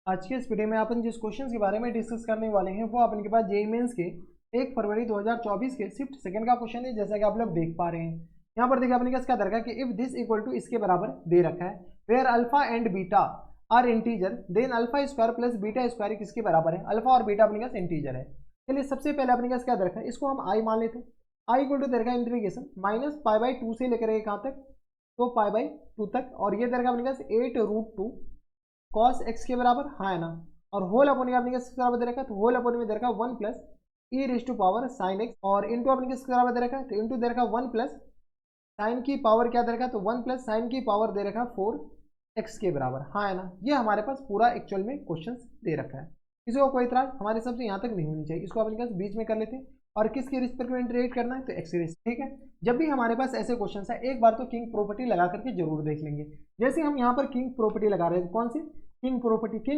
आज के इस वीडियो में अपन जिस क्वेश्चन के बारे में डिस्कस करने वाले हैं वो अपन के पास जेईई मेंस के 1 फरवरी 2024 के शिफ्ट सेकंड का क्वेश्चन है, जैसा कि आप लोग देख पा रहे हैं। यहाँ पर देखिए अपने पास क्या दे रखा है कि इफ दिस इक्वल टू इसके बराबर दे रखा है, where alpha and beta are integer then alpha square plus beta square किसके बराबर है। अल्फा और बीटा अपने पास इंटीजर है। चलिए सबसे पहले अपने पास क्या दे रखा है, इसको हम आई मान लेते हैं। आई इक्वल टू दे रखा है इंटीग्रेशन माइनस पाई बाई 2 से लेकर कहाँ तक, तो पाई बाई 2 तक, और ये दे रखा है अपने पास 8√2 कॉस एक्स के बराबर, हाँ है ना। और होल अपने अपने किसके बराबर दे रखा है, तो होल अपने में दे रखा है 1 plus e raise to power sine x, और इंटू अपने किसके बराबर दे रखा है, तो इंटू दे रखा है 1 प्लस साइन की पावर क्या दे रखा है, तो 1 प्लस साइन की पावर दे रखा है 4 एक्स के बराबर, हाँ है ना। ये हमारे पास पूरा एक्चुअल में क्वेश्चन दे रखा है। इसको कोई इतराज हमारे सबसे यहाँ तक नहीं होनी चाहिए, इसको अपने पास बीच में कर लेते हैं। और किसके रिस्पेक्ट में इंटीग्रेट करना है, तो एक्स के रिस्पेक्ट, ठीक है। जब भी हमारे पास ऐसे क्वेश्चन है एक बार तो किंग प्रॉपर्टी लगा करके जरूर देख लेंगे। जैसे हम यहाँ पर किंग प्रॉपर्टी लगा रहे हैं, कौन सी किंग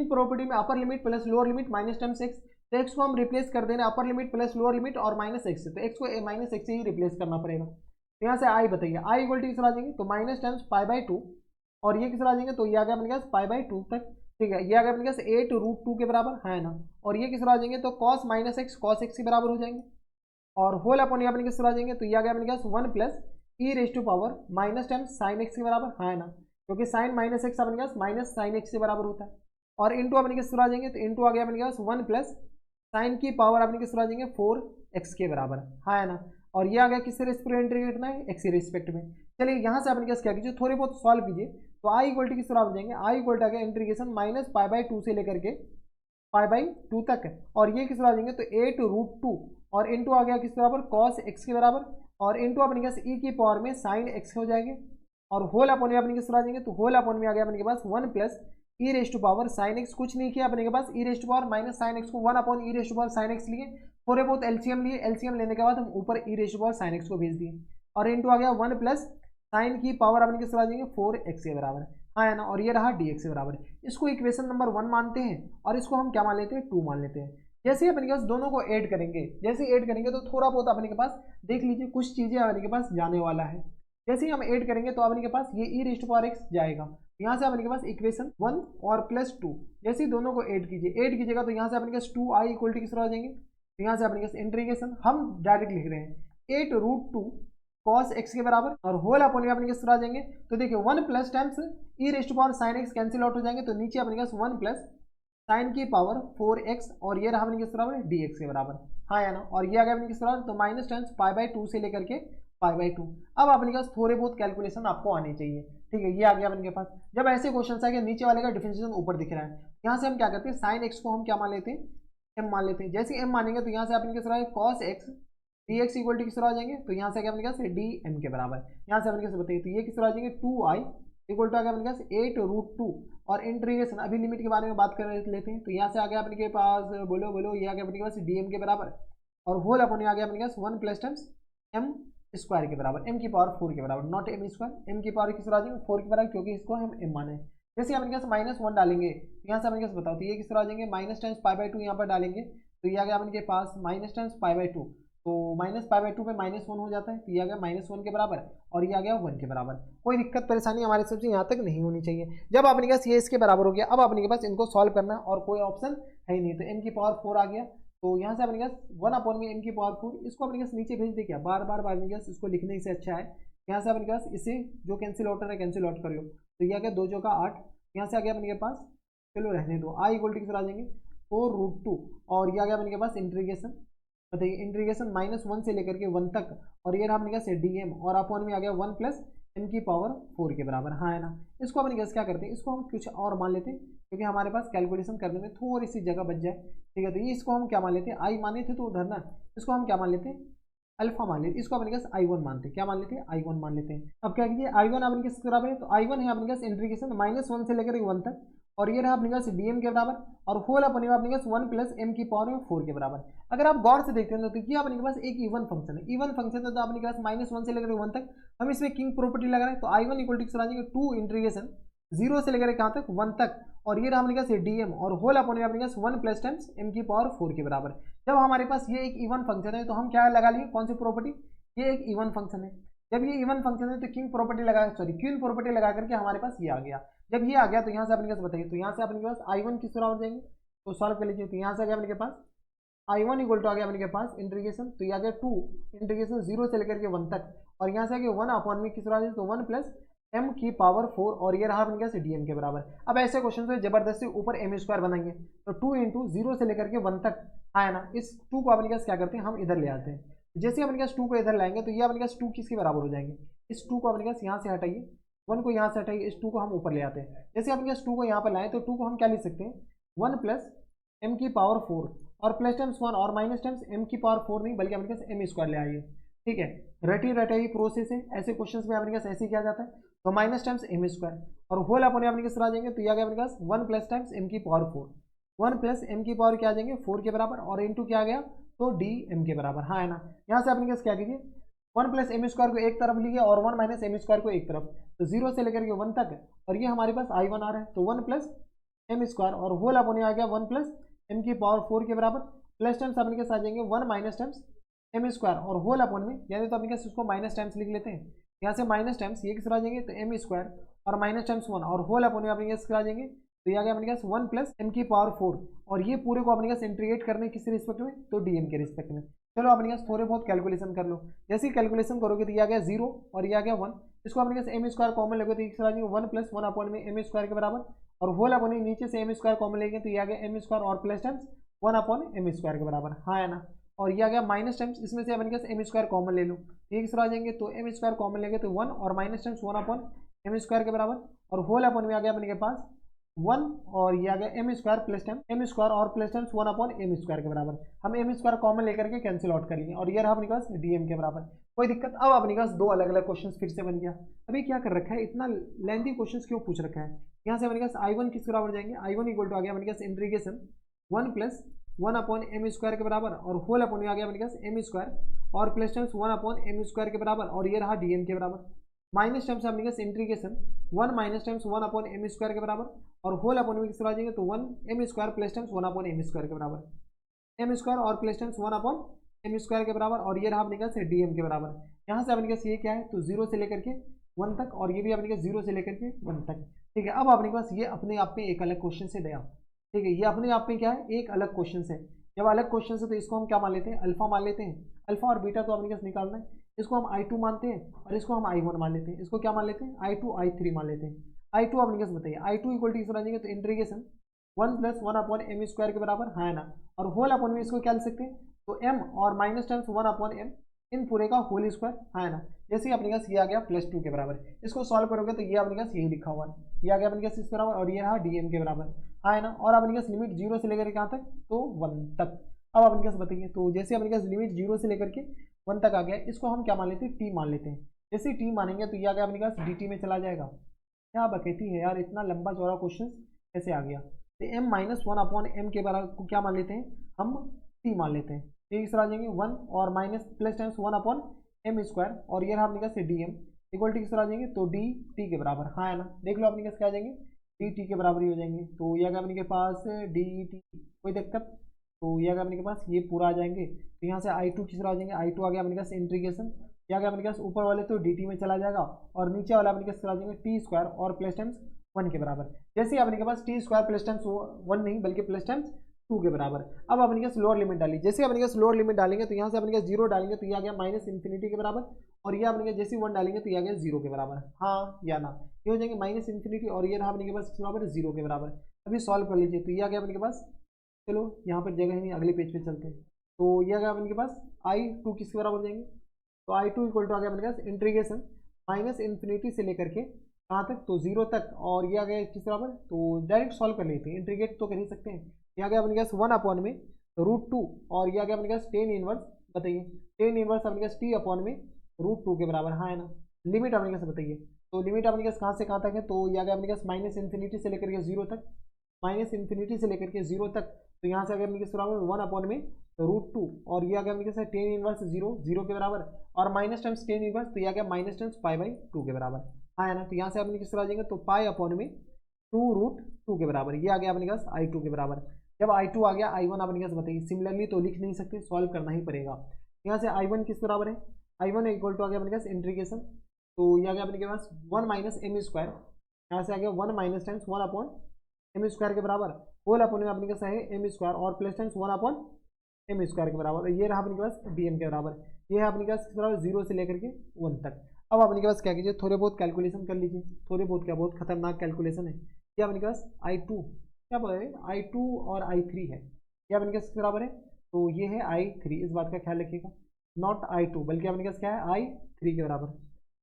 प्रॉपर्टी में upper limit plus lower limit minus times x, तो एक्स को हम रिप्लेस कर देना upper limit plus lower limit और माइनस एक्स से, तो एक्स को माइनस एक्स से ही रिप्लेस करना पड़ेगा। तो यहाँ से आई बताइए, आई इक्वल टू किस आ जाएंगे, तो माइनस टाइम्स पाई बाई 2, और ये किस आ जाएंगे, तो ये आ गया अपने पास पाई बाई 2 तक, ठीक है। ये आ गया अपने पास 8√2 के बराबर, है ना। और ये किस आ जाएंगे, तो cos minus x cos x के बराबर हो जाएंगे, और होल अपन ये अपने किस आ जाएंगे, तो ये आ गया अपने पास 1 plus e raise to power minus times sine x के बराबर, है ना, क्योंकि साइन माइनस एक्स अपने पास माइनस साइन एक्स के बराबर होता है। और इंटू अपने किस आ जाएंगे, तो इंटू आ गया अपने पास 1 प्लस साइन की पावर अपने किस आ जाएंगे 4 एक्स के बराबर, है ना। और ये आ गया किससे रिस्पेक्ट इंटीग्रेट करना है, एक्स के रिस्पेक्ट में। चलिए यहाँ से अपने पास क्या कीजिए, थोड़े बहुत सॉल्व कीजिए। तो आई इक्वल टू किस तरह आ जाएंगे, आई इक्वल टू आ गया इंटीग्रेशन माइनस पाई बाई 2 से लेकर के पाई बाई 2 तक, और ये किस तरह आ जाएंगे, तो 8√2, और इंटू आ गया किस बराबर कॉस एक्स के बराबर, और इंटू अपने पास ई की पावर में साइन एक्स हो जाएंगे, और होल अपने अपने किस तरह आ जाएंगे, तो होल अपने में आ गया अपने के पास 1 plus e raise to power sine x, कुछ नहीं किया अपने के पास e raise to power minus sine x को 1 upon e raise to power sine x लिए, थोड़े बहुत एलसीएम लिए, एलसीएम लेने के बाद हम ऊपर e raise to power sine x को भेज दिए, और इंटू आ गया 1 प्लस साइन की पावर अपने किस तरह आ जाएंगे 4 एक्स के बराबर, हाँ है ना। और ये रहा डी एक्स के बराबर। इसको इक्वेशन नंबर 1 मानते हैं, और इसको हम क्या मान लेते हैं 2 मान लेते हैं। जैसे ही अपने के पास दोनों को ऐड करेंगे, जैसे ऐड करेंगे तो थोड़ा बहुत अपने के पास देख लीजिए कुछ चीजें अपने के पास जाने वाला है। जैसे ही हम ऐड करेंगे तो अपने के पास ये ई रेज टू पावर एक्स जाएगा, यहाँ से अपने के पास इक्वेशन 1 और प्लस 2, जैसे ही दोनों को ऐड कीजिएगा तो यहाँ से अपने के पास 2 आई इक्वल टू किस तरह आ जाएंगे, तो यहाँ से अपने के पास इंटीग्रेशन हम डायरेक्ट लिख रहे हैं 8√2 कॉस एक्स के बराबर, और होल अपने अपने किस तरह आ जाएंगे, तो देखिए 1 plus times e raise to power sine x cancel out हो जाएंगे, तो नीचे अपने पास 1 प्लस साइन की पावर 4x, और ये रहा अपने किस तरह डी एक्स के बराबर, हाँ है ना। और ये आ गया अपने किस तरह, तो माइनस टाइम्स पाई बाई 2 से लेकर के पाई बाई 2। अब अपने पास थोड़े बहुत कैलकुलेशन आपको आनी चाहिए, ठीक है। ये आ गया अपने के पास। जब ऐसे क्वेश्चन आएंगे नीचे वाले का डिफरेंशिएशन ऊपर दिख रहा है, यहाँ से हम क्या करते हैं साइन एक्स को हम क्या मान लेते हैं, एम मान लेते हैं। जैसे एम मानेंगे तो यहाँ से अपने किस तरह cos x d x equal to किस तरह आ जाएंगे, तो यहाँ से क्या अपने पास डी एम के बराबर, यहाँ से अपने कैसे बताइए, तो ये किस तरह आ जाएंगे 2i इक्वल टू आ गया अपने पास 8√2, और इंटीग्रेशन अभी लिमिट के बारे में बात कर लेते हैं। तो यहाँ से आ गया अपने के पास बोलो बोलो, ये आ गया अपने के पास डी एम के बराबर, और होल अपने आ गया अपने पास 1 प्लस टाइम्स एम स्क्वायर के बराबर, एम की पावर 4 के बराबर, नॉट एम स्क्वायर, एम की पावर किस तरह आ जाएंगे 4 के बराबर, क्योंकि इसको हम एम माने। जैसे अपने पास -1 डालेंगे, यहाँ से अपने पास बताओ, तो ये किस तरह आ जाएंगे माइनस टाइम्स पाई बाई 2 यहाँ पर डालेंगे, तो ये आ गया अपने के पास माइनस टाइम्स पाई बाई 2, तो माइनस पाई बाई 2 पे -1 हो जाता है, तो ये आ गया -1 के बराबर, और ये आ गया 1 के बराबर। कोई दिक्कत परेशानी हमारे सबसे यहाँ तक नहीं होनी चाहिए। जब अपने पास ये इसके बराबर हो गया, अब अपने के पास इनको सॉल्व करना और कोई ऑप्शन है ही नहीं, तो एम की पावर 4 आ गया, तो यहाँ से अपने पास 1 अपॉन में एम की पावर 4, इसको अपने पास नीचे भेज दे, क्या बार बार अपने पास इसको लिखने से अच्छा है यहाँ से अपने पास इसे जो कैंसिल आउट है कैंसिल आउट कर लो, तो ये आ गया 2 चौका 8, यहाँ से आ गया अपने के पास, चलो रहने दो, आई इक्वल टू किस आ जाएंगे 4√2, और ये आ गया अपने के पास इंटीग्रेशन, बताइए इंटीग्रेशन -1 से लेकर के 1 तक, और ये रहा अपने पास डी एम, और अपॉन में आ गया 1 प्लस एम की पावर 4 के बराबर, हाँ है ना। इसको अपने क्या करते हैं, इसको हम कुछ और मान लेते हैं, क्योंकि हमारे पास कैलकुलेशन करने में थोड़ी सी जगह बच जाए, ठीक है। तो ये इसको हम क्या मान लेते हैं, आई माने थे तो उधर ना, इसको हम क्या मान लेते हैं अल्फा मान लेते, इसको अपने पास i1 मानते हैं, क्या मान लेते हैं i1 मान लेते हैं। अब क्या कीजिए i1 अपने किस बराबर है, तो i1 है अपने पास इंटीग्रेशन -1 से लेकर 1 तक, और ये रहा अपने पास डीएम के बराबर, और होल अपने अपने पास 1 प्लस एम की पावर में 4 के बराबर। अगर आप गौर से देखते हैं तो ये अपने के पास एक इवन फंक्शन है, इवन फंक्शन है, तो अपने पास -1 से लेकर 1 तक हम इसमें किंग प्रॉपर्टी लगा रहे हैं, तो i1 इक्वल टू आ जाएंगे 2 इंटीग्रेशन 0 से लेकर कहाँ तक 1 तक, और ये रहा अपने पास डीएम, और होल अपने अपने पास 1 प्लस टाइम्स एम की पावर 4 के बराबर। जब हमारे पास ये एक इवन फंक्शन है तो हम क्या लगा लिए, कौन सी प्रॉपर्टी, ये एक इवन फंक्शन है। जब ये इवन फंक्शन है तो किंग प्रॉपर्टी लगा करके हमारे पास ये आ गया। जब ये आ गया तो यहाँ से अपने पास बताइए, तो यहाँ से अपने पास I1 किस बराबर जाएंगे, तो सॉल्व कर लीजिए। तो यहाँ से आ गया अपने पास I1 इक्वल टू आ गया अपने पास इंटीग्रेशन, तो ये आ गया 2 इंटीग्रेशन 0 से लेकर के 1 तक, और यहाँ से आ गया 1 अपॉन में किस बराबर, तो 1 प्लस m की पावर 4, और ये रहा अपने पास dm के बराबर। अब ऐसे क्वेश्चन से जबरदस्ती ऊपर m स्क्वायर बनाएंगे, तो 2 इंटू 0 से लेकर के 1 तक आया ना, इस 2 को अपने पास क्या करते हैं, हम इधर ले आते हैं। जैसे अपने पास 2 को इधर लाएंगे तो ये अपने पास 2 किसके बराबर हो जाएंगे, इस 2 को अपने पास यहाँ से हटाइए, 1 को यहाँ से हटाइए, इस 2 को हम ऊपर ले आते हैं। जैसे अपने पास 2 को यहाँ पर लाएं तो 2 को हम क्या लिख सकते हैं, 1 प्लस m की पावर 4, और प्लस टाइम्स 1 और माइनस टाइम्स m की पावर 4 नहीं बल्कि अपने पास m स्क्वायर ले आइए। ठीक है, रटी रटाई प्रोसेस है, ऐसे क्वेश्चंस में अपने पास ऐसे ही किया जाता है। तो माइनस टाइम्स m स्क्वायर और होल अपने अपने पास आ जाएंगे, तो ये आ गया अपने पास 1 प्लस टाइम्स m की पावर 4, 1 प्लस m की पावर क्या आ जाएंगे 4 के बराबर, और इंटू क्या आ गया, तो डी m के बराबर। हाँ है ना, यहाँ से अपने पास क्या कीजिए, 1 प्लस m स्क्वायर को एक तरफ लीजिए और 1 माइनस m स्क्वायर को एक तरफ, तो 0 से लेकर के 1 तक, और ये हमारे पास I1 आ रहा है, तो 1 प्लस m स्क्वायर और होल अपने आ गया 1 प्लस m की पावर 4 के बराबर, प्लस टाइम्स अपने पास आ जाएंगे 1 माइनस टाइम्स m स्क्वायर और होल अपॉन में, यानी तो अपने पास इसको माइनस टाइम्स लिख लेते हैं, यहाँ से माइनस टाइम्स ये किस आ जाएंगे, तो m स्क्वायर और माइनस टाइम्स 1 और होल अपॉन में अपने पास आ जाएंगे, तो ये आ गया अपने पास 1 प्लस m की पावर 4, और ये पूरे को अपने पास इंटीग्रेट करने किस रिस्पेक्ट में, तो dm के रिस्पेक्ट में। चलो अपने पास थोड़े बहुत कैलकुलेशन कर लो, जैसे ही कैलकुलेशन करोगे तो ये आ गया 0 और ये आ गया 1, इसको अपने पास m स्क्वायर कॉमन लगे तो ये आ जाएंगे 1 प्लस 1 अपॉन में m स्क्वायर के बराबर, और होल अपॉन में नीचे से m स्क्वायर कॉमन लेंगे तो ये आ गया m स्क्वायर और plus times 1 upon m square के बराबर। हाँ है ना, और ये आ गया माइनस टाइम्स, इसमें से अपने पास m स्क्वायर कॉमन ले लो, ये किस तरह आ जाएंगे, तो m स्क्वायर कॉमन लेंगे तो 1 और minus times 1 upon m square के बराबर, और होल अपॉन में आ गया अपने के पास 1 और ये आ गया m square plus time m square और plus times 1 upon m square के बराबर। हम m स्क्वायर कॉमन लेकर के कैंसिल आउट कर लेंगे, और ये रहा अपने पास dm के बराबर। कोई दिक्कत, अब अपने पास दो अलग अलग क्वेश्चन फिर से बन गया। अभी क्या कर रखा है, इतना लेंथी क्वेश्चन क्यों पूछ रखा है, यहाँ से अपने पास I1 किस बराबर जाएंगे, I1 इक्वल टू आ गया अपने पास integration 1 plus 1 upon m square के बराबर, और होल अपॉन में आ गया अपने पास m स्क्वायर और plus times 1 upon m square के बराबर, और ये रहा dm के बराबर। माइनस टाइम्स अपने पास integration 1 minus times 1 upon m square के बराबर, और होल अपॉन में किस तरह आ जाएंगे, तो 1 m square plus times 1 upon m square के बराबर, m स्क्वायर और plus times 1 upon m square के बराबर, और ये रहा अपने पास dm के बराबर। यहाँ से अपने पास ये क्या है, तो 0 से लेकर के 1 तक, और ये भी अपने पास 0 से लेकर के 1 तक। ठीक है, अब अपने पास ये अपने आप में एक अलग क्वेश्चन से दया। ठीक है, ये अपने आप में क्या है, एक अलग क्वेश्चन है। जब अलग क्वेश्चन है तो इसको हम क्या मान लेते हैं, अल्फा मान लेते हैं, अल्फा और बीटा तो अपने पास निकालना है, इसको हम I2 मानते हैं और इसको हम I1 मान लेते हैं। इसको क्या मान लेते हैं, I2 I3 मान लेते हैं। I2 अपने पास बताइए, I2 इक्वल टू इस तरह जाएंगे तो integration 1 plus 1 upon m square के बराबर, हाँ है ना, और होल अपॉन में इसको क्या लिख सकते हैं, तो m और माइनस टाइम्स 1 अपॉन m इन पूरे का होल स्क्वायर, हाँ है ना। जैसे ही अपने पास ये आ गया प्लस 2 के बराबर, इसको सॉल्व करोगे तो ये अपने पास यही लिखा हुआ है, ये आ गया अपने पास इस बराबर, और ये रहा dm के बराबर, हाँ है ना। और अपने पास लिमिट 0 से लेकर कहाँ तक, तो 1 तक। अब अपने पास बताइए, तो जैसे अपने पास लिमिट 0 से लेकर के 1 तक आ गया, इसको हम क्या मान लेते हैं, t मान लेते हैं। जैसे t मानेंगे तो ये आ गया अपने पास dt में चला जाएगा। क्या बकैती है यार, इतना लंबा चौड़ा क्वेश्चन कैसे आ गया। तो m माइनस 1 अपॉन m के बराबर को क्या मान लेते हैं, हम t मान लेते हैं। तो इस तरह आ जाएंगे 1 और minus plus times 1 upon m square, और ये रहा अपने पास dm इक्वल टू किस तरह आ जाएंगे, तो dt के बराबर, हाँ है ना। देख लो अपने पास क्या आ जाएंगे, dt के बराबर ही हो जाएंगे। तो ये आ गया अपने के पास dt, कोई दिक्कत, तो ये आ गया अपने के पास, ये पूरा आ जाएंगे। तो यहाँ से I2 किस तरह आ जाएंगे, I2 आ गया अपने पास इंटीग्रेशन, ये आ गया अपने पास ऊपर वाले तो dt में चला जाएगा, और नीचे वाला अपने पास आ जाएंगे t स्क्वायर और प्लस टाइम्स 1 के बराबर। जैसे अपने के पास t स्क्वायर प्लस टाइम्स 1 नहीं बल्कि प्लस टाइम्स 2 के बराबर। अब अपने पास लोअर लिमिट डाली, जैसे अपने पास लोअर लिमिट डालेंगे तो यहाँ से अपने पास 0 डालेंगे तो ये आ गया माइनस इन्फिनिटी के बराबर, और ये अपने पास जैसे 1 डालेंगे तो ये आ गया 0 के बराबर, हाँ या ना। ये हो जाएंगे माइनस इन्फिनिटी, और ये रहा अपने के पास बराबर 0 के बराबर। अभी सॉल्व कर लीजिए, तो ये आ गया अपने के पास, चलो यहाँ पर जगह ही नहीं, अगले पेज पे चलते हैं। तो ये आ गया अपने के पास I2 किसके बराबर हो जाएंगे, तो I2 इक्वल टू आ गया अपने पास इंटीग्रेशन माइनस इन्फिनिटी से लेकर के कहाँ तक, तो 0 तक, और ये आ गया किस बराबर, तो डायरेक्ट सॉल्व कर लेते हैं, इंटीग्रेट तो कर ही सकते हैं। ये आ गया अपने पास 1 अपॉन में √2, और ये आ गया अपने पास टेन इनवर्स, बताइए टेन इनवर्स अपने पास t अपॉन में √2 के बराबर, हाँ है ना। लिमिट अपने पास बताइए, तो लिमिट अपने पास कहाँ से कहाँ तक है, तो ये आ गया अपने पास माइनस इन्फिनिटी से लेकर के 0 तक, माइनस इन्फिनिटी से लेकर के 0 तक। तो यहाँ से आ गया अपने पास बराबर 1 अपॉन में √2, और ये आ गया अपने पास टेन इनवर्स 0 के बराबर, और माइनस टाइम्स टेन इनवर्स, तो ये आ गया माइनस टाइम्स π/2 के बराबर, हाँ है ना। तो यहाँ से अपने किस तरह आ जाएंगे, तो पाई अपॉन में 2√2 के बराबर, ये आ गया अपने पास I2 के बराबर। जब I2 आ गया I1 अपने पास बताइए, सिमिलरली तो लिख नहीं सकते, सॉल्व करना ही पड़ेगा। यहाँ से I1 किस बराबर है, I1 इक्वल टू आ गया अपने पास इंटीग्रेशन, तो ये आ गया अपने के पास 1 माइनस m स्क्वायर यहाँ से आ गया 1 minus times 1 upon M square के बराबर, होल अपॉन में अपने के है एम स्क्वायर और plus times 1 upon M square के बराबर, और ये रहा अपने के पास डी एम के बराबर। ये है अपने के पास किस बराबर 0 से लेकर के 1 तक। अब अपने के पास क्या कीजिए, थोड़े बहुत कैलकुलेशन कर लीजिए, थोड़े बहुत क्या, बहुत खतरनाक कैलकुलेशन है। ये अपने के पास I2 क्या है, I2 और I3 है, ये अपने के पास किस बराबर है, तो ये है I3, इस बात का ख्याल रखिएगा, नॉट I2 बल्कि अपने के पास क्या है I3 के बराबर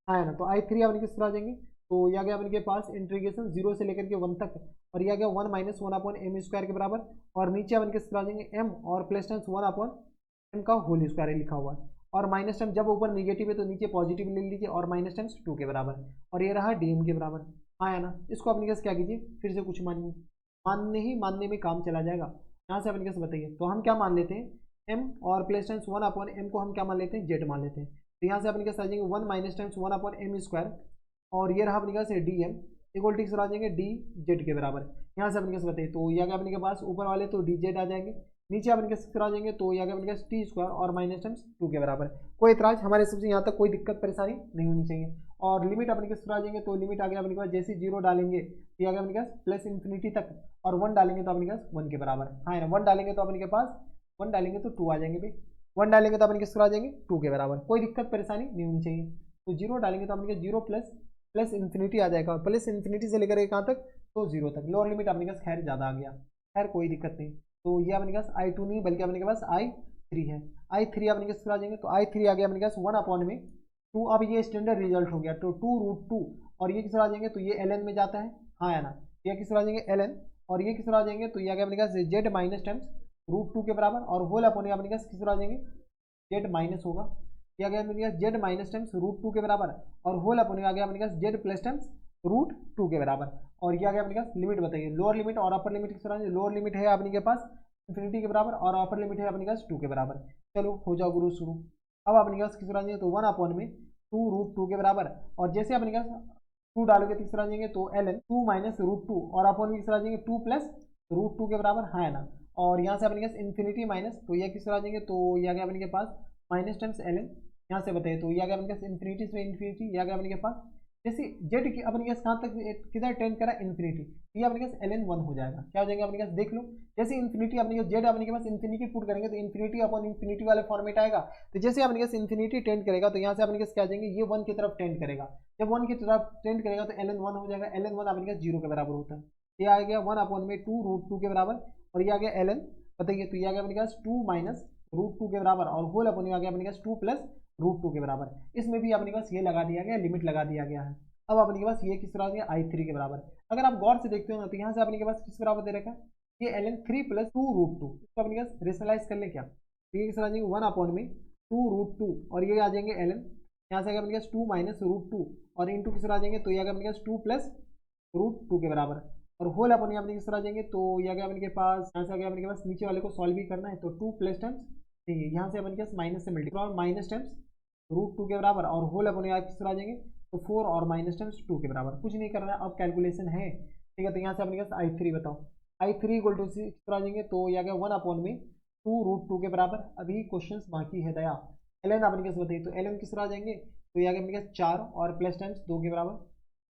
है ना। तो I3 अपने किस तरह आ जाएंगे, तो यह आ गया अपने के पास इंटीग्रेशन 0 से लेकर के 1 तक, और यह आ गया 1 माइनस 1 अपॉन एम स्क्वायर के बराबर, और नीचे अपन किस तरह आ जाएंगे m और प्लस टाइम्स 1 अपॉन एम का होल स्क्वायर लिखा हुआ है, और माइनस टाइम जब ऊपर निगेटिव है तो नीचे पॉजिटिव ले लीजिए, और माइनस टाइम्स 2 के बराबर, और ये रहा डी एम के बराबर आया ना। इसको अपने कैसे क्या कीजिए, फिर से कुछ मानिए, मानने में काम चला जाएगा। यहाँ से अपने कैसे बताइए, तो हम क्या मान लेते हैं m और प्लस टाइम्स 1 अपॉन एम को हम क्या मान लेते हैं, जेड मान लेते हैं। तो यहाँ से अपने कैसे आ जाएंगे 1 minus times 1 upon M square, और ये रहा अपने पास डी एम इक्वल टू आ जाएंगे डी जेड के बराबर। यहाँ से अपने कैसे बताइए, तो ये आ गया अपने के पास ऊपर वाले तो डी जेड आ जाएंगे, नीचे अपने कैसे आ जाएंगे, तो ये आ गया अपने पास टी स्क्वायर और माइनस टाइम्स 2 के बराबर। कोई इतराज हमारे सबसे यहाँ तक कोई दिक्कत परेशानी नहीं होनी चाहिए। और लिमिट अपने कैसे आ जाएंगे, तो लिमिट आ गया अपने पास जैसे 0 डालेंगे तो ये आ गया अपने पास प्लस इन्फिनिटी तक, और 1 डालेंगे तो अपने पास 1 के बराबर, हाँ ना, 1 डालेंगे तो अपने के पास 1 डालेंगे तो 2 आ जाएंगे भाई, 1 डालेंगे तो अपने कैसे आ जाएंगे 2 के बराबर, कोई दिक्कत परेशानी नहीं होनी चाहिए। तो 0 डालेंगे तो अपने 0 प्लस इन्फिनिटी आ जाएगा, प्लस इन्फिनिटी से लेकर कहाँ तक, तो 0 तक, लोअर लिमिट अपने पास खैर ज़्यादा आ गया, खैर कोई दिक्कत नहीं। तो ये अपने पास I2 नहीं बल्कि अपने के पास I3 है, I3 अपने पास आ जाएंगे, तो I3 आ गया अपने पास 1 अपॉन में 2, अब ये स्टैंडर्ड रिजल्ट हो गया, तो 2√2, और ये किस तरह आ जाएंगे, तो ये ln में जाता है, हाँ है ना, ये किस तरह आ जाएंगे ln, और ये किस तरह आ जाएंगे, तो ये आ गया अपने पास जेड माइनस टाइम्स √2 के बराबर, और होल अपॉन अपने पास किस तरह आ जाएंगे, जेड माइनस होगा, ये आ गया अपने पास जेड माइनस टाइम्स √2 के बराबर, और होल अपॉन आ गया अपने पास जेड प्लस टाइम्स √2 के बराबर, और ये आ गया अपने पास लिमिट बताइए, लोअर लिमिट और अपर लिमिट किस तरह, लोअर लिमिट है अपने के पास इन्फिनिटी के बराबर, और अपर लिमिट है अपने पास 2 के बराबर। चलो हो जाओ गुरु शुरू। अब अपने पास किस तरह जाएंगे, तो 1 अपॉन में 2√2 के बराबर, और जैसे अपने पास 2 डालोगे तो किस तरह जाएंगे, तो ln 2 माइनस √2, और अपॉन में किस तरह जाएंगे 2 प्लस √2 के बराबर, हाँ है ना, और यहाँ से अपने पास इन्फिनिटी माइनस, तो ये किस तरह जाएंगे, तो ये आ गया अपने के पास माइनस टाइम्स ln, यहाँ से बताइए, तो ये आ गया अपने पास इन्फिनिटी से इन्फिनिटी, ये आ गया अपने के पास जैसे जेड की अपने पास कहाँ तक किधर टेंड करा, इन्फिनिटी, ये अपने पास ln 1 हो जाएगा, क्या हो जाएगा अपने पास देख लो, जैसे इन्फिनिटी अपने जेड अपने के पास इन्फिनिटी पुट करेंगे तो इन्फिनिटी अपॉन इन्फिनिटी वाले फॉर्मेट आएगा, तो जैसे अपने पास इन्फिनिटी टेंड करेगा तो यहाँ से अपने पास क्या जाएंगे, ये 1 की तरफ टेंड करेगा, जब 1 की तरफ टेंड करेगा तो ln 1 हो जाएगा, ln 1 अपने पास 0 के बराबर होता है, ये आ गया 1 अपॉन में 2√2 के बराबर, और ये आ गया ln बताइए, तो ये आ गया अपने पास 2 माइनस √2 के बराबर, और होल अपॉन में आ गया अपने पास 2 प्लस √2 के बराबर, इसमें भी अपने पास ये लगा दिया गया, लिमिट लगा दिया गया है। अब अपने के पास ये किस तरह आ गया I3 के बराबर, अगर आप गौर से देखते हो ना तो यहाँ से अपने के पास किस बराबर दे रखा है, ये ln 3 प्लस 2√2, इसको अपने पास रेशनलाइज कर ले क्या, तो ये किस तरह आ जाएंगे 1 अपॉन में 2√2, और ये आ जाएंगे ln, यहाँ से अपने पास 2 माइनस √2, और इंटू किस तरह आ जाएंगे, तो ये आ गया अपने पास 2 प्लस √2 के बराबर, और होल अपन अपने किस तरह आ जाएंगे, तो ये आ गया अपने के पास, यहाँ से आ गया अपने के पास नीचे वाले को सॉल्व भी करना है, तो 2 प्लस टाइम्स नहीं, यहाँ से अपने के पास माइनस से मल्टीप्लाई, माइनस टाइम्स √2 के बराबर, और होल अपन किस तरह आ जाएंगे, तो 4 और माइनस टाइम्स 2 के बराबर, कुछ नहीं करना है, अब कैलकुलेशन है, ठीक है। तो यहाँ से अपने पास I3 बताओ, I3 इक्वल टू किस तरह आ जाएंगे, तो ये आ गया 1 अपॉन में 2√2 के बराबर, अभी क्वेश्चंस बाकी है दया, ln अपने कैसे बताइए, तो ln किस तरह आ जाएंगे, तो ये आ गया अपने पास 4 और प्लस टाइम्स 2 के बराबर,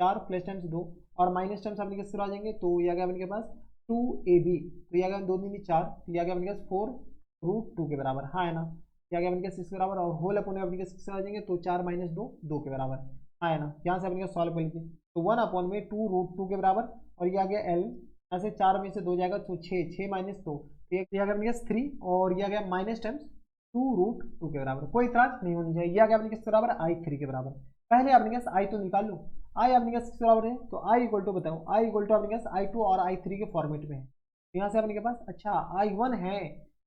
4 प्लस टाइम्स 2, और माइनस टाइम्स अपने किस तरह आ जाएंगे, तो ये आ गया अपने के पास 2ab, तो ये आ गया 2 दूनी 4, तो ये आ गया अपने पास 4√2 के बराबर, हाँ है ना, ये आ गया अपने पास 6 के बराबर, और होल अपॉन में अपने किस तरह आ जाएंगे, तो 4 माइनस 2 2 के बराबर, हाँ है ना, यहाँ से अपने सॉल्व कर लीजिए, तो 1 अपॉन में 2√2 के बराबर, और ये आ गया l, यहाँ से 4 में से 2 जाएगा तो 6 माइनस 2, ये आ गया अपने पास 3, और ये आ गया माइनस टाइम्स 2√2 के बराबर, कोई इतराज नहीं होनी चाहिए, ये आ गया अपने किस बराबर I3 के बराबर। पहले अपने पास I तो निकाल लो, I अपने पास किस बराबर है, तो I इक्वल टू बताओ, I इक्वल टू अपने पास I2 और I3 के फॉर्मेट में है, यहाँ से अपने के पास अच्छा I1 है,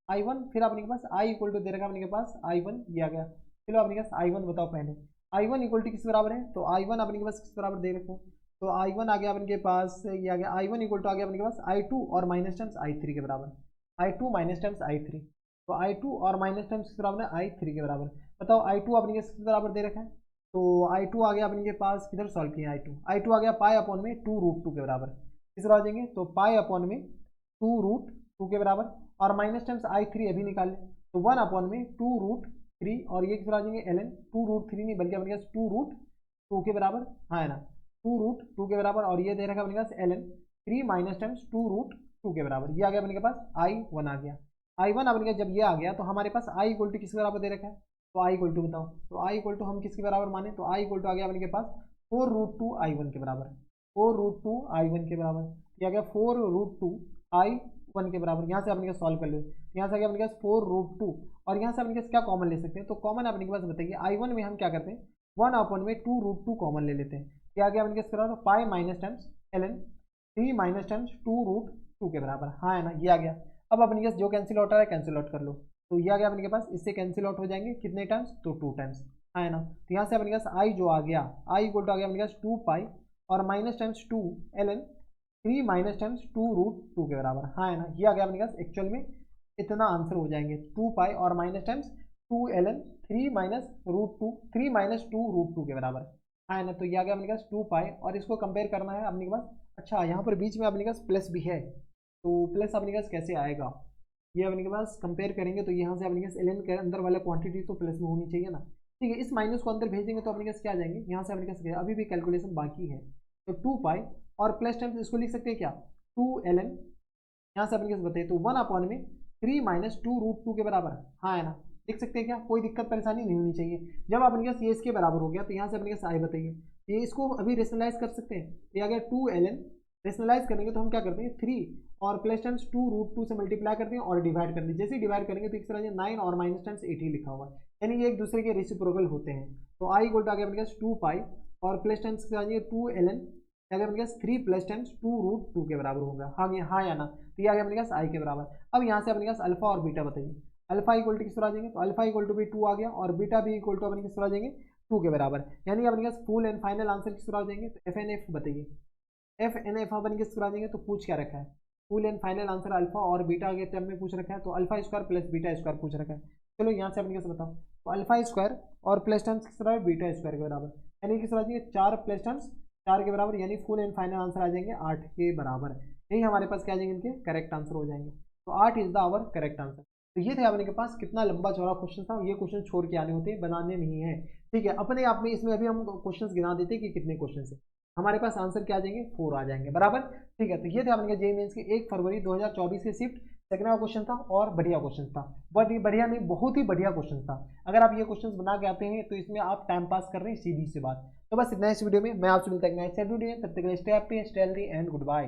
I1 फिर अपने के पास I इक्वल टू दे रखा अपने के पास I1 ये आ गया, चलो अपने के पास I1 बताओ पहले, I1 इक्वल टू किस बराबर है, तो I1 अपने के पास किस बराबर दे रखो, तो I1 आ गया अपने के पास, ये आ गया I1 इक्वल टू आ गया अपने के पास I2 और माइनस टाइम्स I3 के बराबर, I2 माइनस टाइम्स I3, तो I2 और माइनस टाइम्स किस बराबर है, I3 के बराबर, बताओ I2 अपने के किस बराबर दे रखा है, तो I2 आ गया अपने के पास, किधर सॉल्व किया I2 आ गया पाई अपॉन में 2√2 के बराबर, किस तरह आ जाएंगे, तो पाई अपॉन में 2√2 के बराबर, और माइनस टाइम्स I3 अभी निकाल ले, तो 1 अपॉन में 2√3, और ये किस तरह आ जाएंगे ln 2√3 नहीं बल्कि अपने पास 2√2 के बराबर, हाँ है ना, 2√2 के बराबर, और ये दे रखा अपने पास ln 3 माइनस टाइम्स 2√2 के बराबर। ये आ गया अपने के पास I1 आ गया। I1 अपने का जब ये आ गया तो हमारे पास I इक्वल टू किसके बराबर दे रखा है, तो I इक्वल टू बताओ, तो I इक्वल टू हम किसके बराबर माने, तो I इक्वल टू आ गया अपने के पास 4√2 I1 के बराबर, 4√2 I1 के बराबर। ये आ गया 4√2 I1 के बराबर। यहाँ से अपने का सॉल्व कर लो, यहाँ से आ गया अपने पास 4√2, और यहाँ से अपने पास क्या कॉमन ले सकते हैं, तो कॉमन अपने के पास बताइए I1 में हम क्या करते हैं 1 में 2√2 कॉमन ले लेते हैं। क्या आ गया अपने पास करा pi minus times ln 3 minus times 2√2 के बराबर, हाँ है ना, ये आ गया। अब अपने पास जो कैंसिल आउट आ रहा है कैंसिल आउट कर लो, तो ये आ गया अपने के पास, इससे कैंसिल आउट हो जाएंगे कितने टाइम्स, तो 2 टाइम्स, हाँ है ना। तो यहाँ से अपने पास आई जो आ गया, आई इक्वल टू आ गया अपने पास 2 पाई और minus times 2 ln 3 minus times 2√2 के बराबर, हाँ है ना। ये आ गया अपने पास एक्चुअल में इतना आंसर हो जाएंगे 2 पाई और minus times 2 ln 3 minus √2 3 minus 2√2 के बराबर, हाँ है ना। तो ये आ गया अपने पास 2 पाई, और इसको कंपेयर करना है अपने के पास। अच्छा यहाँ पर बीच में अपने पास प्लस भी है, तो प्लस अपने पास कैसे आएगा, ये अपने के पास कंपेयर करेंगे तो यहाँ से अपने पास ln के अंदर वाला क्वांटिटी तो प्लस में होनी चाहिए ना, ठीक है। इस माइनस को अंदर भेज देंगे तो अपने पास क्या आ जाएंगे, यहाँ से अपने पास अभी भी कैलकुलेशन बाकी है, तो 2 पाई और प्लस टाइम्स इसको लिख सकते हैं क्या 2 ln, यहाँ से अपने पास बताइए तो 1 में 3 माइनस 2√2 के बराबर, हाँ है ना, लिख सकते हैं क्या, कोई दिक्कत परेशानी नहीं होनी चाहिए। जब अपने पास ये इसके बराबर हो गया तो यहाँ से अपने पास आई बताइए, ये इसको अभी रेशनलाइज कर सकते हैं, ये आ गया 2 ln, रेशनलाइज करेंगे तो हम क्या करते हैं 3 और प्लस टाइम्स 2√2 से मल्टीप्लाई करते हैं और डिवाइड करते हैं, जैसे ही डिवाइड करेंगे तो एक तरह से 9 और माइनस टाइम्स 8 ही लिखा हुआ है, यानी ये एक दूसरे के रेसिप्रोकल होते हैं। तो आई इक्वल टू आ गया अपने पास 2 पाई और प्लस टाइम्स के साथ 2 ln, अगर अपने पास 3 प्लस टाइम्स 2√2 के बराबर होगा, हाँ हाँ या ना, तो ये आ गया अपने पास आई के बराबर। अब यहाँ से अपने पास अल्फा और बीटा बताइए, अल्फा इक्वल टू किस तरह आ जाएंगे, तो अल्फा इक्वल टू भी 2 आ गया और बीटा भी इक्वल टू अपने किस तरह आ जाएंगे 2 के बराबर, यानी अपने पास फुल एंड फाइनल आंसर किस तरह आ जाएंगे, तो FNF बताइए, FNF अपन किस तरह आ जाएंगे, तो पूछ क्या रखा है, full and final answer alpha और बीटा के टर्म में पूछ रखा है, तो alpha square plus beta square पूछ रखा है। चलो यहाँ से अपने कैसे बताओ, तो अल्फा स्क्वायर और प्लस टर्म्स किस तरह है बीटा स्क्वायर के बराबर, यानी किस तरह आ जाएंगे 4 प्लस टर्म्स 4 के बराबर, यानी फुल एंड फाइनल आंसर आ जाएंगे 8 के बराबर। यही हमारे पास क्या आ जाएंगे इनके करेक्ट आंसर हो जाएंगे, तो 8 is the our correct answer. तो ये थे अपने के पास कितना लंबा चौड़ा क्वेश्चन था, ये क्वेश्चन छोड़ के आने होते हैं, बनाने नहीं है, ठीक है। अपने आप में इसमें अभी हम क्वेश्चन गिना देते हैं कि कितने क्वेश्चन है, हमारे पास आंसर क्या आ जाएंगे 4 आ जाएंगे बराबर, ठीक है। तो ये थे अपने जेईई मेंस के 1 फरवरी 2024 के शिफ्ट सेकंड का क्वेश्चन था, और बढ़िया क्वेश्चन था, बट बढ़िया नहीं बहुत ही बढ़िया क्वेश्चन था। अगर आप ये क्वेश्चन बना के आते हैं तो इसमें आप टाइम पास कर रहे हैं, सीधी सी बात। तो बस इतना इस वीडियो में, मैं आपसे मिलता है नेक्स्ट वीडियो में, तब तक के लिए stay happy, stay healthy and good bye.